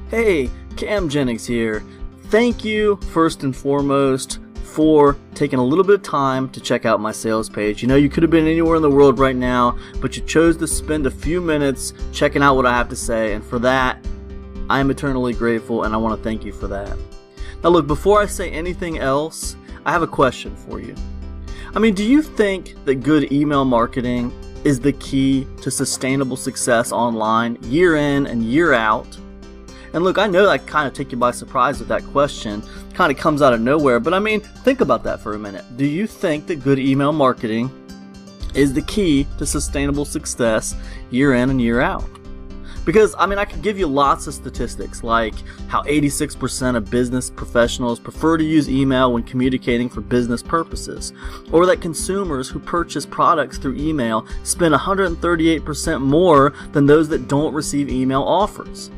Hey, Cam Jennings here. Thank you, first and foremost, for taking a little bit of time to check out my sales page. You know, you could have been anywhere in the world right now, but you chose to spend a few minutes checking out what I have to say, and for that, I am eternally grateful, and I want to thank you for that. Now look, before I say anything else, I have a question for you. I mean, do you think that good email marketing is the key to sustainable success online, year in and year out? And look, I know I kind of take you by surprise with that question. It kind of comes out of nowhere, but I mean, think about that for a minute. Do you think that good email marketing is the key to sustainable success year in and year out? Because, I mean, I could give you lots of statistics, like how 86% of business professionals prefer to use email when communicating for business purposes, or that consumers who purchase products through email spend 138% more than those that don't receive email offers.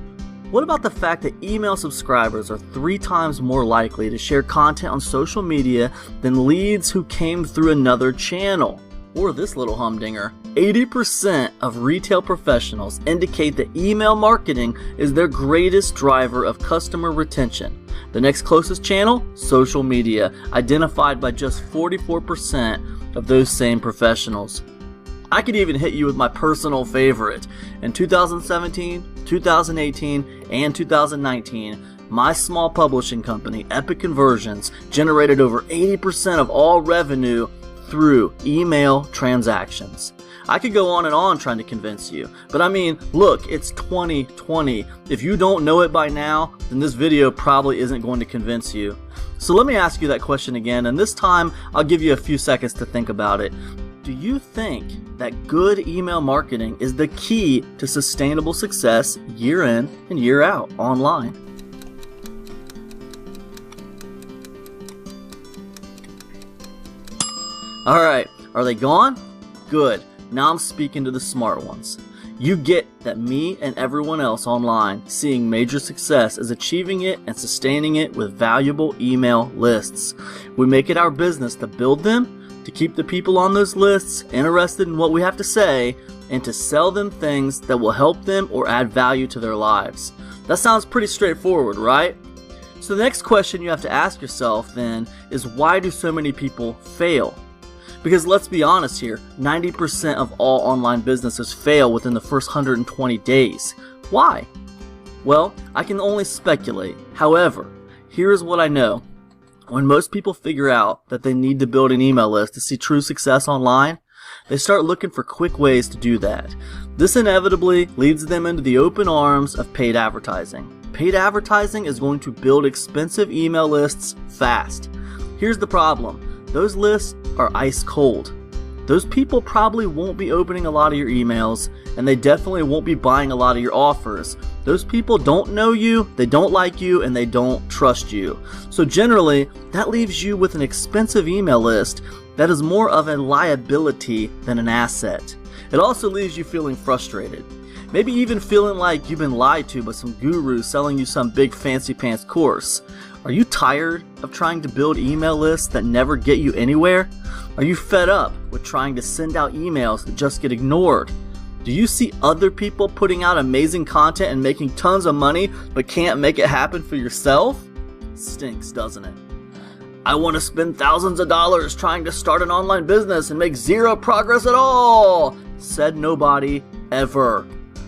What about the fact that email subscribers are 3 times more likely to share content on social media than leads who came through another channel? Or this little humdinger, 80% of retail professionals indicate that email marketing is their greatest driver of customer retention. The next closest channel, social media, identified by just 44% of those same professionals. I could even hit you with my personal favorite. In 2017, 2018, and 2019, my small publishing company, Epic Conversions, generated over 80% of all revenue through email transactions. I could go on and on trying to convince you, but I mean, look, it's 2020. If you don't know it by now, then this video probably isn't going to convince you. So let me ask you that question again, and this time I'll give you a few seconds to think about it. Do you think that good email marketing is the key to sustainable success year in and year out online? Alright, are they gone? Good. Now I'm speaking to the smart ones. You get that me and everyone else online seeing major success is achieving it and sustaining it with valuable email lists. We make it our business to build them, to keep the people on those lists interested in what we have to say, and to sell them things that will help them or add value to their lives. That sounds pretty straightforward, right? So the next question you have to ask yourself then is, why do so many people fail? Because let's be honest here, 90% of all online businesses fail within the first 120 days. Why? Well, I can only speculate. However, here's what I know. When most people figure out that they need to build an email list to see true success online, they start looking for quick ways to do that. This inevitably leads them into the open arms of paid advertising. Paid advertising is going to build expensive email lists fast. Here's the problem. Those lists are ice cold. Those people probably won't be opening a lot of your emails, and they definitely won't be buying a lot of your offers. Those people don't know you, they don't like you, and they don't trust you. So generally, that leaves you with an expensive email list that is more of a liability than an asset. It also leaves you feeling frustrated. Maybe even feeling like you've been lied to by some guru selling you some big fancy pants course. Are you tired of trying to build email lists that never get you anywhere? Are you fed up with trying to send out emails that just get ignored? Do you see other people putting out amazing content and making tons of money but can't make it happen for yourself? Stinks, doesn't it? I want to spend thousands of dollars trying to start an online business and make zero progress at all, said nobody ever.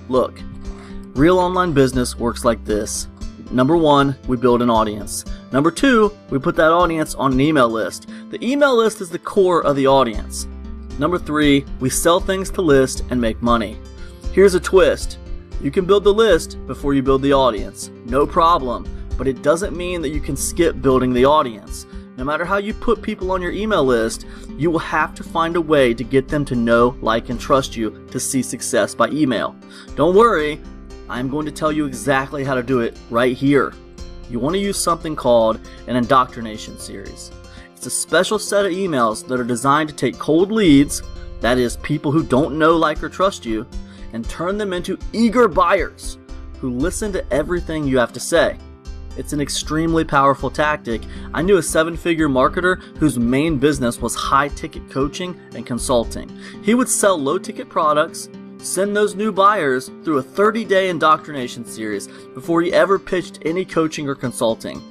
Look, real online business works like this. Number 1, we build an audience. Number 2, we put that audience on an email list. The email list is the core of the audience. Number 3, we sell things to list and make money. Here's a twist. You can build the list before you build the audience. No problem. But it doesn't mean that you can skip building the audience. No matter how you put people on your email list, you will have to find a way to get them to know, like, and trust you to see success by email. Don't worry. I'm going to tell you exactly how to do it right here. You want to use something called an indoctrination series. It's a special set of emails that are designed to take cold leads, that is, people who don't know, like, or trust you, and turn them into eager buyers who listen to everything you have to say. It's an extremely powerful tactic. I knew a 7-figure marketer whose main business was high-ticket coaching and consulting. He would sell low-ticket products, send those new buyers through a 30-day indoctrination series before he ever pitched any coaching or consulting.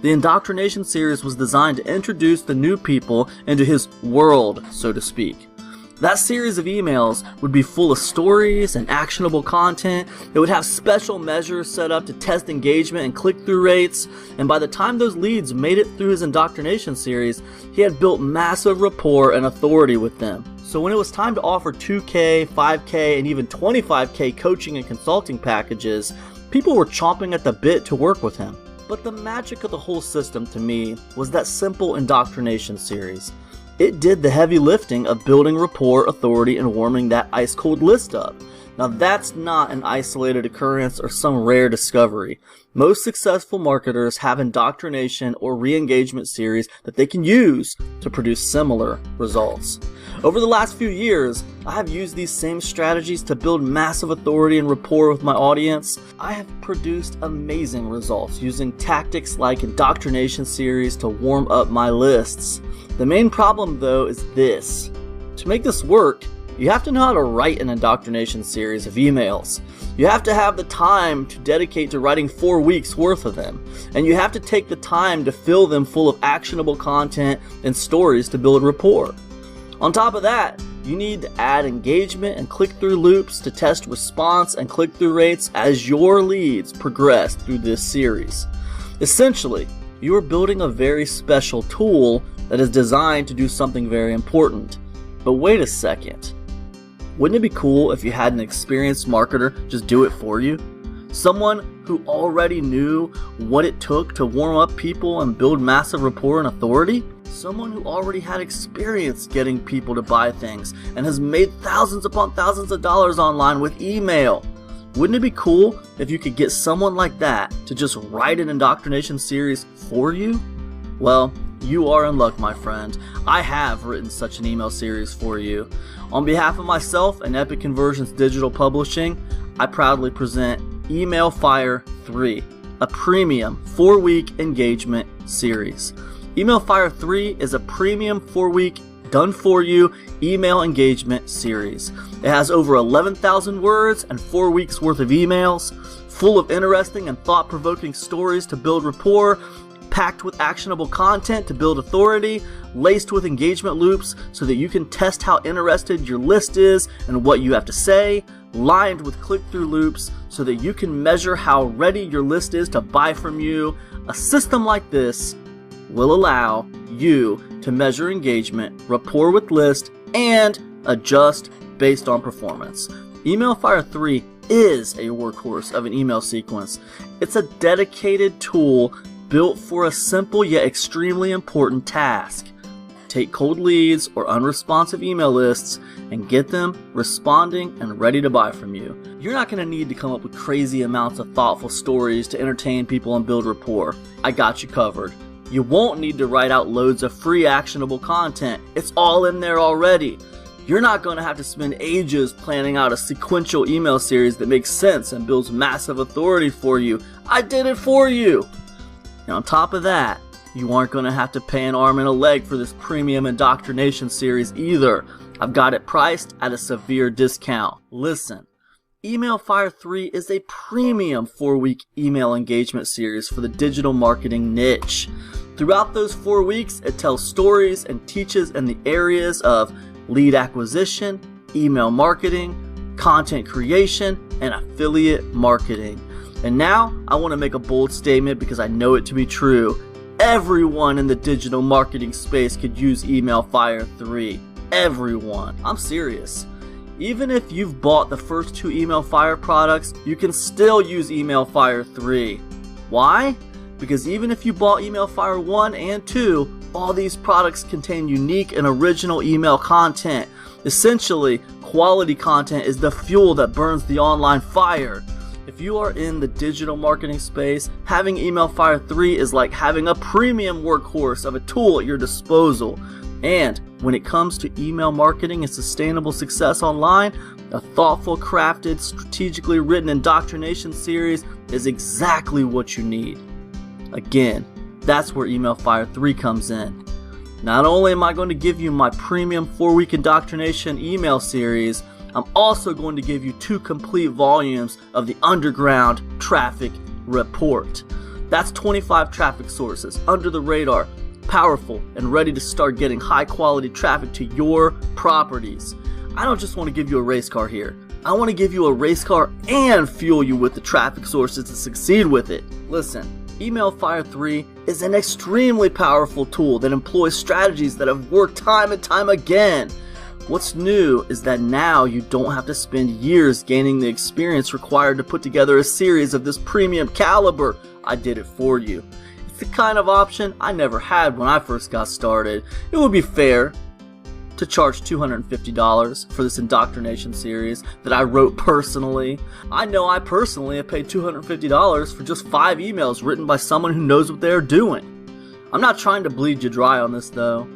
The indoctrination series was designed to introduce the new people into his world, so to speak. That series of emails would be full of stories and actionable content. It would have special measures set up to test engagement and click-through rates. And by the time those leads made it through his indoctrination series, he had built massive rapport and authority with them. So when it was time to offer 2K, 5K, and even 25K coaching and consulting packages, people were chomping at the bit to work with him. But the magic of the whole system to me was that simple indoctrination series. It did the heavy lifting of building rapport, authority, and warming that ice-cold list up. Now that's not an isolated occurrence or some rare discovery. Most successful marketers have indoctrination or re-engagement series that they can use to produce similar results. Over the last few years, I have used these same strategies to build massive authority and rapport with my audience. I have produced amazing results using tactics like indoctrination series to warm up my lists. The main problem though is this. To make this work, you have to know how to write an indoctrination series of emails. You have to have the time to dedicate to writing 4 weeks worth of them. And you have to take the time to fill them full of actionable content and stories to build rapport. On top of that, you need to add engagement and click-through loops to test response and click-through rates as your leads progress through this series. Essentially, you are building a very special tool that is designed to do something very important. But wait a second. Wouldn't it be cool if you had an experienced marketer just do it for you? Someone who already knew what it took to warm up people and build massive rapport and authority? Someone who already had experience getting people to buy things and has made thousands upon thousands of dollars online with email. Wouldn't it be cool if you could get someone like that to just write an indoctrination series for you? Well, you are in luck, my friend. I have written such an email series for you. On behalf of myself and Epic Conversions Digital Publishing, I proudly present Email Fire 3, a premium 4-week engagement series. Email Fire 3 is a premium 4-week done-for-you email engagement series. It has over 11,000 words and 4 weeks worth of emails, full of interesting and thought-provoking stories to build rapport, packed with actionable content to build authority, laced with engagement loops so that you can test how interested your list is and what you have to say, lined with click-through loops so that you can measure how ready your list is to buy from you. A system like this will allow you to measure engagement, rapport with list, and adjust based on performance. Email Fire 3 is a workhorse of an email sequence. It's a dedicated tool built for a simple yet extremely important task. Take cold leads or unresponsive email lists and get them responding and ready to buy from you. You're not going to need to come up with crazy amounts of thoughtful stories to entertain people and build rapport. I got you covered. You won't need to write out loads of free actionable content. It's all in there already. You're not going to have to spend ages planning out a sequential email series that makes sense and builds massive authority for you. I did it for you. And on top of that, you aren't going to have to pay an arm and a leg for this premium indoctrination series either. I've got it priced at a severe discount. Listen, Email Fire 3 is a premium 4-week email engagement series for the digital marketing niche. Throughout those 4 weeks, it tells stories and teaches in the areas of lead acquisition, email marketing, content creation, and affiliate marketing. And now, I want to make a bold statement because I know it to be true. Everyone in the digital marketing space could use Email Fire 3. Everyone. I'm serious. Even if you've bought the first 2 Email Fire products, you can still use Email Fire 3. Why? Because even if you bought Email Fire 1 and 2, all these products contain unique and original email content. Essentially, quality content is the fuel that burns the online fire. If you are in the digital marketing space, having Email Fire 3 is like having a premium workhorse of a tool at your disposal. And when it comes to email marketing and sustainable success online, a thoughtful, crafted, strategically written indoctrination series is exactly what you need. Again, that's where Email Fire 3 comes in. Not only am I going to give you my premium 4-week indoctrination email series, I'm also going to give you 2 complete volumes of the Underground Traffic Report. That's 25 traffic sources, under the radar, powerful, and ready to start getting high quality traffic to your properties. I don't just want to give you a race car here. I want to give you a race car and fuel you with the traffic sources to succeed with it. Listen, Email Fire 3 is an extremely powerful tool that employs strategies that have worked time and time again. What's new is that now you don't have to spend years gaining the experience required to put together a series of this premium caliber. I did it for you. It's the kind of option I never had when I first got started. It would be fair to charge $250 for this indoctrination series that I wrote personally. I know I personally have paid $250 for just 5 emails written by someone who knows what they're doing. I'm not trying to bleed you dry on this though.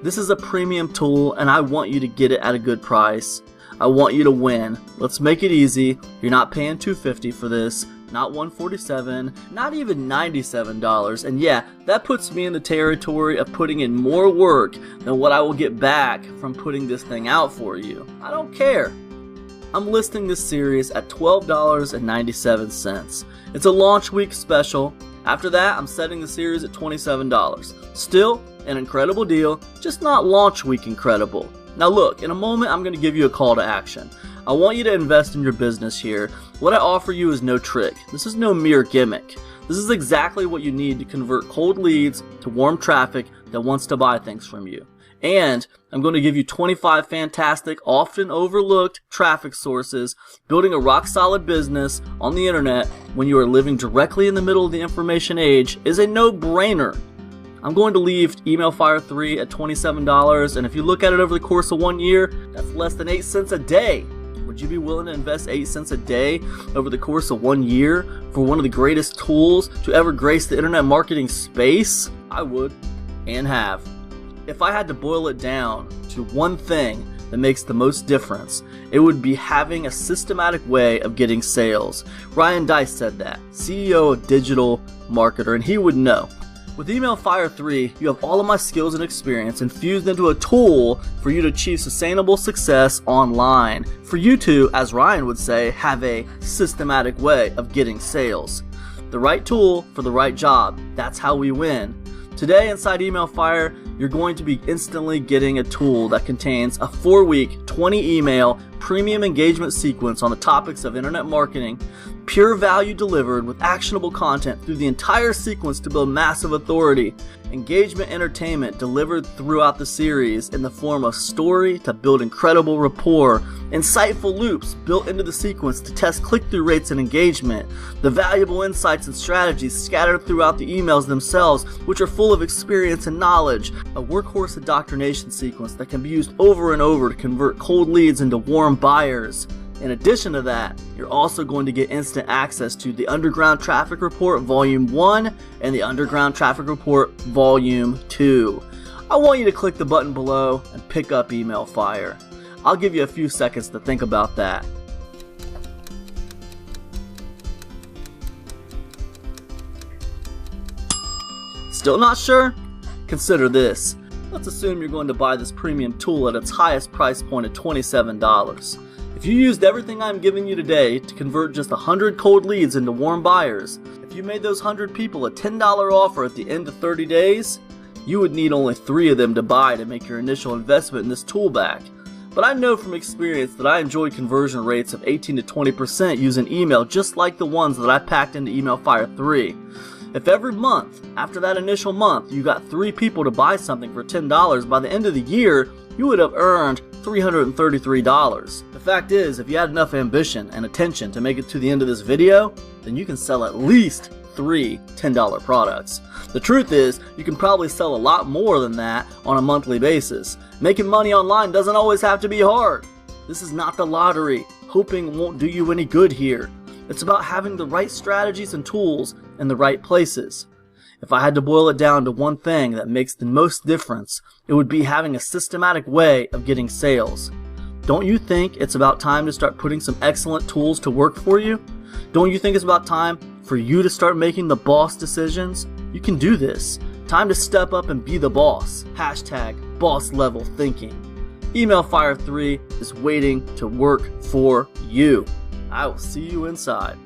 This is a premium tool and I want you to get it at a good price. I want you to win. Let's make it easy. You're not paying $250 for this. Not $147, not even $97, and yeah, that puts me in the territory of putting in more work than what I will get back from putting this thing out for you. I don't care. I'm listing this series at $12.97. It's a launch week special. After that, I'm setting the series at $27. Still an incredible deal, just not launch week incredible. Now look, in a moment I'm going to give you a call to action. I want you to invest in your business here. What I offer you is no trick. This is no mere gimmick. This is exactly what you need to convert cold leads to warm traffic that wants to buy things from you. And I'm going to give you 25 fantastic, often overlooked traffic sources. Building a rock-solid business on the internet when you are living directly in the middle of the information age is a no-brainer. I'm going to leave Email Fire 3 at $27, and if you look at it over the course of 1 year, that's less than 8 cents a day. Would you be willing to invest 8 cents a day over the course of 1 year for one of the greatest tools to ever grace the internet marketing space? I would, and have. If I had to boil it down to one thing that makes the most difference, it would be having a systematic way of getting sales. Ryan Deiss said that, CEO of Digital Marketer, and he would know. With Email Fire 3, you have all of my skills and experience infused into a tool for you to achieve sustainable success online. For you to, as Ryan would say, have a systematic way of getting sales. The right tool for the right job. That's how we win. Today inside Email Fire, you're going to be instantly getting a tool that contains a 4-week, 20-email premium engagement sequence on the topics of internet marketing, pure value delivered with actionable content through the entire sequence to build massive authority, engagement entertainment delivered throughout the series in the form of story to build incredible rapport, insightful loops built into the sequence to test click-through rates and engagement, the valuable insights and strategies scattered throughout the emails themselves, which are full of experience and knowledge, a workhorse indoctrination sequence that can be used over and over to convert cold leads into warm buyers. In addition to that, you're also going to get instant access to the Underground Traffic Report Volume 1 and the Underground Traffic Report Volume 2. I want you to click the button below and pick up Email Fire. I'll give you a few seconds to think about that. Still not sure? Consider this. Let's assume you're going to buy this premium tool at its highest price point at $27. If you used everything I'm giving you today to convert just 100 cold leads into warm buyers, if you made those 100 people a $10 offer at the end of 30 days, you would need only 3 of them to buy to make your initial investment in this tool back. But I know from experience that I enjoy conversion rates of 18 to 20% using email just like the ones that I packed into Email Fire 3. If every month, after that initial month, you got 3 people to buy something for $10, by the end of the year, you would have earned $333. The fact is, if you had enough ambition and attention to make it to the end of this video, then you can sell at least 3 $10 products. The truth is, you can probably sell a lot more than that on a monthly basis. Making money online doesn't always have to be hard. This is not the lottery. Hoping won't do you any good here. It's about having the right strategies and tools in the right places. If I had to boil it down to one thing that makes the most difference, it would be having a systematic way of getting sales. Don't you think it's about time to start putting some excellent tools to work for you? Don't you think it's about time for you to start making the boss decisions? You can do this. Time to step up and be the boss. Hashtag boss level thinking. Email Fire 3 is waiting to work for you. I will see you inside.